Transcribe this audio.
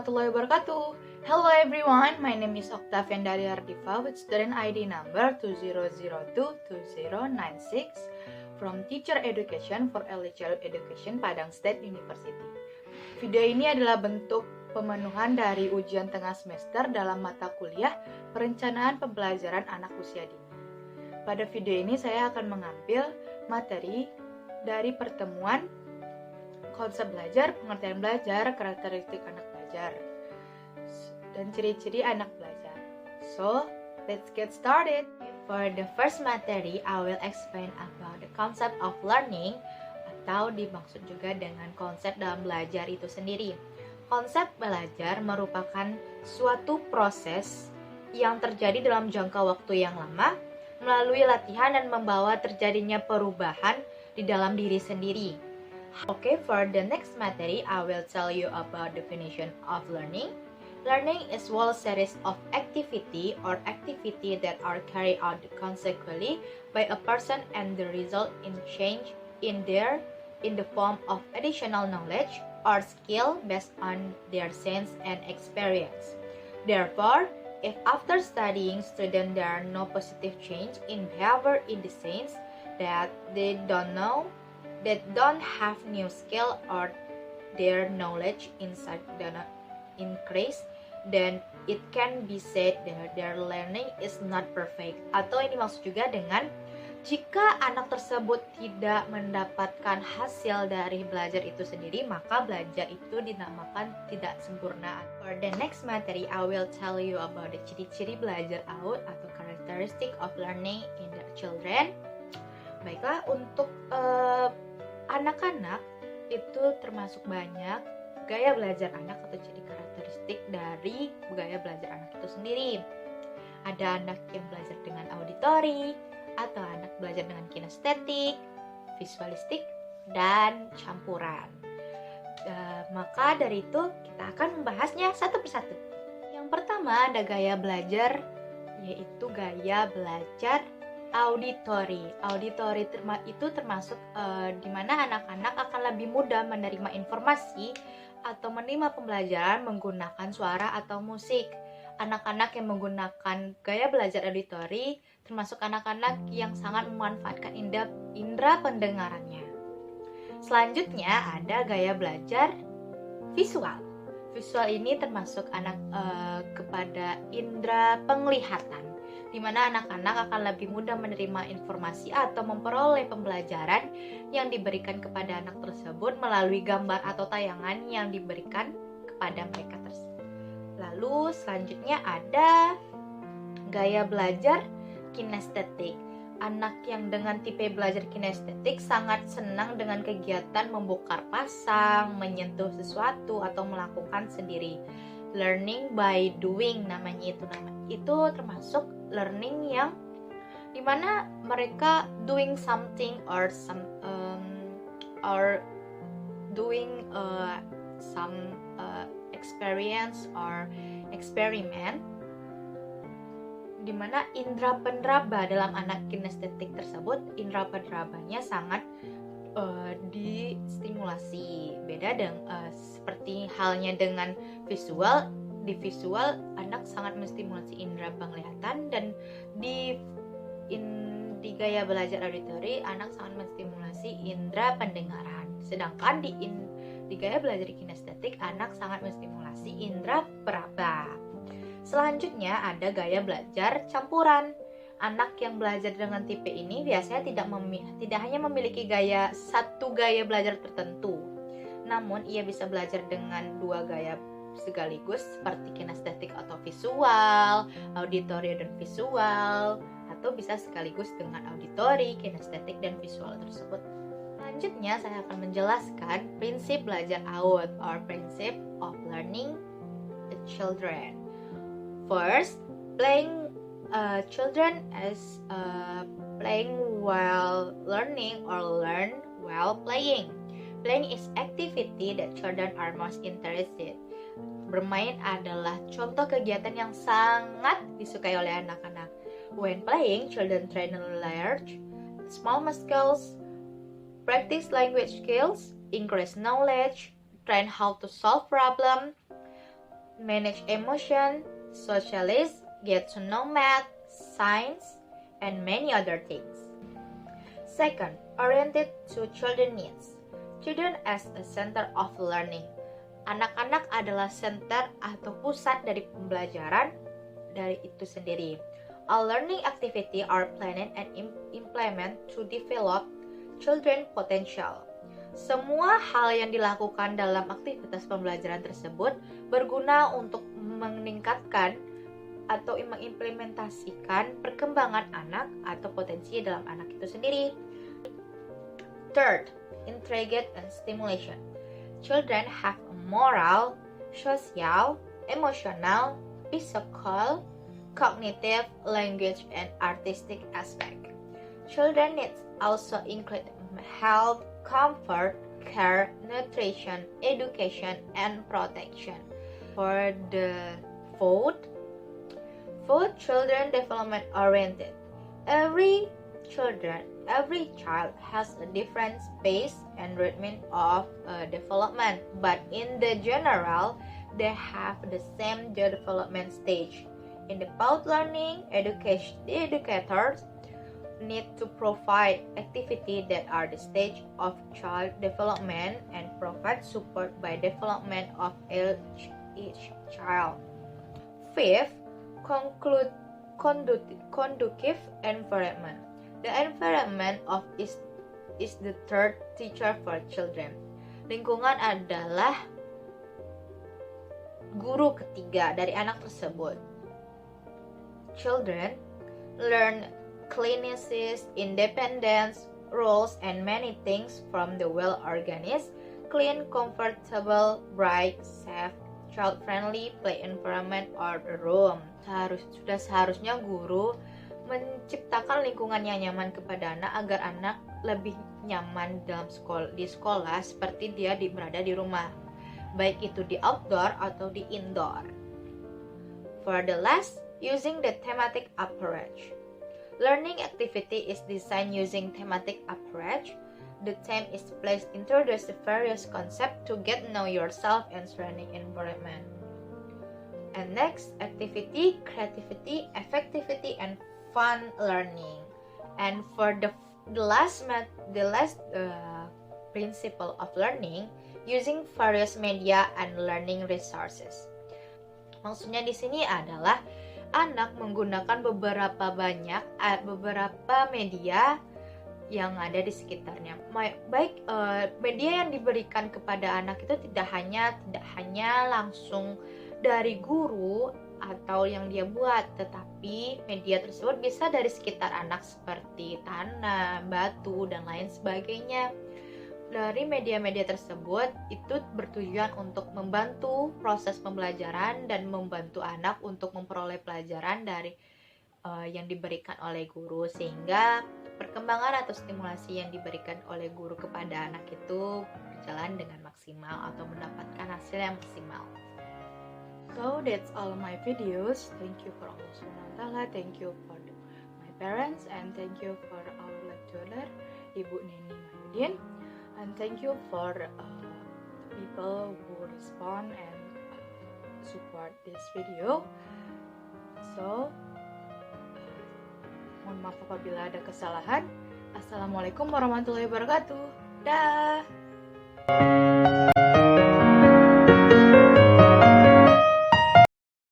warahmatullahi wabarakatuh. Hello everyone, my name is Octavian Dari Ardifa with student ID number 20022096 from Teacher Education for Early Childhood Education Padang State University. Video ini adalah bentuk pemenuhan dari ujian tengah semester dalam mata kuliah Perencanaan Pembelajaran Anak Usia Dini. Pada video ini saya akan mengambil materi dari pertemuan konsep belajar, pengertian belajar, karakteristik anak belajar, dan ciri-ciri anak belajar. So, let's get started. For the first materi, I will explain about the concept of learning, atau dimaksud juga dengan konsep dalam belajar itu sendiri. Konsep belajar merupakan suatu proses yang terjadi dalam jangka waktu yang lama, melalui latihan dan membawa terjadinya perubahan di dalam diri sendiri. Okay, for the next materi, I will tell you about definition of learning. Learning is one series of activity or activity that are carried out consequently by a person and the result in change in the form of additional knowledge or skill based on their sense and experience. Therefore, if after studying student there are no positive change in behavior in the sense that they don't have new skill or their knowledge inside the increase, then it can be said that their learning is not perfect. Atau ini maksud juga dengan jika anak tersebut tidak mendapatkan hasil dari belajar itu sendiri, maka belajar itu dinamakan tidak sempurna. For the next materi, I will tell you about the ciri-ciri belajar out atau characteristic of learning in the children. Baiklah, untuk anak-anak itu termasuk banyak gaya belajar anak atau ciri karakteristik dari gaya belajar anak itu sendiri. Ada anak yang belajar dengan auditori, atau anak belajar dengan kinestetik, visualistik, dan campuran. Maka dari itu kita akan membahasnya satu persatu. Yang pertama ada gaya belajar, yaitu gaya belajar auditori. Auditori itu termasuk di mana anak-anak akan lebih mudah menerima informasi atau menerima pembelajaran menggunakan suara atau musik. Anak-anak yang menggunakan gaya belajar auditori termasuk anak-anak yang sangat memanfaatkan indera pendengarannya. Selanjutnya ada gaya belajar visual. Visual ini termasuk anak kepada indera penglihatan, di mana anak-anak akan lebih mudah menerima informasi atau memperoleh pembelajaran yang diberikan kepada anak tersebut melalui gambar atau tayangan yang diberikan kepada mereka tersebut. Lalu selanjutnya ada gaya belajar kinestetik. Anak yang dengan tipe belajar kinestetik sangat senang dengan kegiatan membongkar pasang, menyentuh sesuatu, atau melakukan sendiri. Learning by doing namanya itu termasuk learning yang dimana mereka doing something or doing some experience or experiment, dimana indera penderaba dalam anak kinestetik tersebut, indera penderabanya sangat distimulasi. Beda dengan seperti halnya dengan visual. Di visual anak sangat menstimulasi indera penglihatan, dan di gaya belajar auditori anak sangat menstimulasi indera pendengaran. Sedangkan di gaya belajar kinestetik anak sangat menstimulasi indera peraba. Selanjutnya ada gaya belajar campuran. Anak yang belajar dengan tipe ini biasanya tidak hanya memiliki satu gaya belajar tertentu, namun ia bisa belajar dengan dua gaya sekaligus seperti kinestetik atau visual, auditori dan visual, atau bisa sekaligus dengan auditori, kinestetik, dan visual tersebut. Selanjutnya saya akan menjelaskan prinsip belajar out or principle of learning the children. First, playing children as playing while learning or learn while playing. Playing is activity that children are most interested. Bermain adalah contoh kegiatan yang sangat disukai oleh anak-anak. When playing, children train large, small muscles, practice language skills, increase knowledge, train how to solve problem, manage emotion, socialize, get to know math, science, and many other things. Second, oriented to children needs. Children as a center of learning. Anak-anak adalah center atau pusat dari pembelajaran dari itu sendiri. All learning activity are planned and implemented to develop children potential. Semua hal yang dilakukan dalam aktivitas pembelajaran tersebut berguna untuk meningkatkan atau mengimplementasikan perkembangan anak atau potensi dalam anak itu sendiri. Third, intrigued and stimulation. Children have a moral, social, emotional, physical, cognitive, language, and artistic aspect. Children needs also include health, comfort, care, nutrition, education, and protection. For the food children development oriented. Every child has a different pace and rhythm of development, but in the general, they have the same development stage. In the both learning, educators need to provide activity that are the stage of child development and provide support by development of each child. Fifth, conducive environment. The environment of is the third teacher for children. Lingkungan adalah guru ketiga dari anak tersebut. Children learn cleanliness, independence, rules, and many things from the well-organized, clean, comfortable, bright, safe, child-friendly play environment or room. Seharusnya guru menciptakan lingkungan yang nyaman kepada anak agar anak lebih nyaman di sekolah seperti dia berada di rumah, baik itu di outdoor atau di indoor. For the last, using the thematic approach. Learning activity is designed using thematic approach. The theme is placed introduce the various concepts to get know yourself and surrounding environment. And next, activity, creativity, effectivity, and fun learning. And for the last principle of learning, using various media and learning resources. Maksudnya di sini adalah anak menggunakan beberapa media yang ada di sekitarnya. Baik media yang diberikan kepada anak itu tidak hanya langsung dari guru atau yang dia buat, tetapi media tersebut bisa dari sekitar anak seperti tanah, batu, dan lain sebagainya. Dari media-media tersebut itu bertujuan untuk membantu proses pembelajaran dan membantu anak untuk memperoleh pelajaran dari yang diberikan oleh guru, sehingga perkembangan atau stimulasi yang diberikan oleh guru kepada anak itu berjalan dengan maksimal atau mendapatkan hasil yang maksimal. So that's all my videos. Thank you for Allah SWT. Thank you for my parents, and thank you for our lecturer, Ibu Neni Mayudin, and thank you for people who respond and support this video. So mohon maaf apabila ada kesalahan. Assalamualaikum warahmatullahi wabarakatuh. Dah.